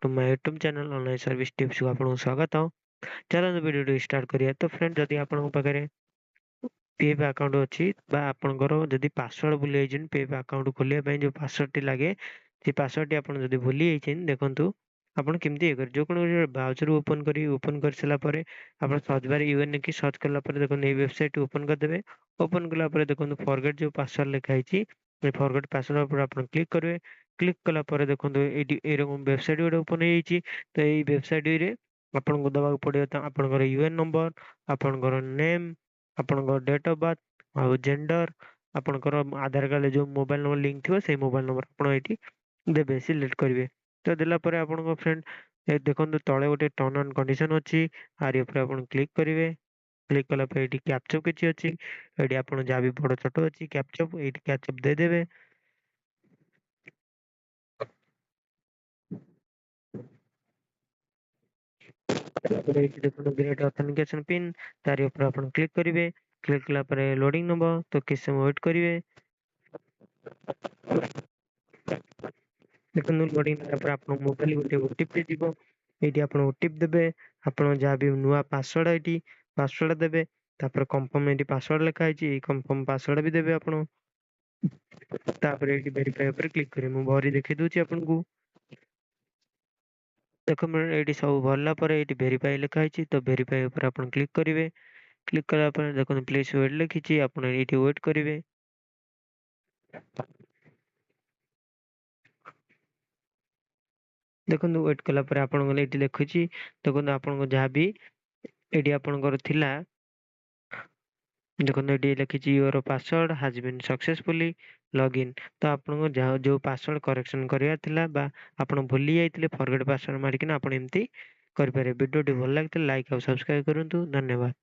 To my YouTube channel online service tips को आपको स्वागत हो। चलो वीडियो स्टार्ट करिए। तो फ्रेंड जदि आपन पाखरे पीएफ अकाउंट अच्छी आपंकर जदि पासवर्ड भूली जाइए पीएफ अकाउंट खोलिया जो पासवर्ड टी लगे से पासवर्ड टी आप जदि भूली जाइए देखो आपन केमती ये कर जो कौन ब्राउजर ओपन कर सारा पर आप सर्च बार यूएन की सर्च कला देखो ये वेबसाइट ओपन करदे। ओपन कला देखो फॉरगेट जो पासवर्ड लिखाई फॉरगेट पासवर्ड पर आप क्लिक करेंगे। क्लिक कला देखो ये वेबसाइट गोटे ओपन हो तो ये वेबसाइट रे आपको दबा पड़ो आपंकर यूएन नंबर आपंकर नेम आपंकर डेट ऑफ बर्थ आउ जेंडर आपंकर आधार कार्ड जो मोबाइल नंबर लिंक थी से मोबाइल नंबर आप देवे सिलेक्ट करेंगे। तो देला आप फ्रेंड देखो तले गोटे टर्न एंड कंडीशन अच्छी आर ऊपर आप क्लिक करेंगे। क्लिक कला ये कैप्चअप किसी अच्छी ये आप जहाँ भी बड़ छोट अच्छी कैप्चअप ये कैप्चअप देदेवे। देखो ग्रेट ऑथेंटिकेशन पिन तारी ऊपर आप क्लिक करेंगे। क्लिक कला लोडिंग नंबर तो किस समय वेट करेंगे। देखो लोडिंग आप मोबाइल गोटे ओटीपी जीव ये आप ओटीपी देवे आप जहाँ भी नुआ पासवर्ड ये पासवर्ड देवे तापर कंफर्म ये पासवर्ड लिखाई कंफर्म पासवर्ड भी देवे आप वेरीफाई पर क्लिक करें। मुझे भरी देखी दूची आपको देखो ये सब भरला ये वेरीफाई लिखाई तो वेरीफाई पर आप क्लिक करेंगे। क्लिक कला देखो प्लीज वेट लिखी आप वेट करेंगे। देखो वेट कला आप देखुची देखो आप जहाँ भी ये आपंकर थिला देखो ये लिखी your password has been successfully login तो आपको जहाँ जो पासवर्ड करेक्शन करार आप भूली जाइए फॉरगेट पासवर्ड मारिकिना आप एमती करें। वीडियो भल लगे लाइक और सब्सक्राइब करूँ। धन्यवाद।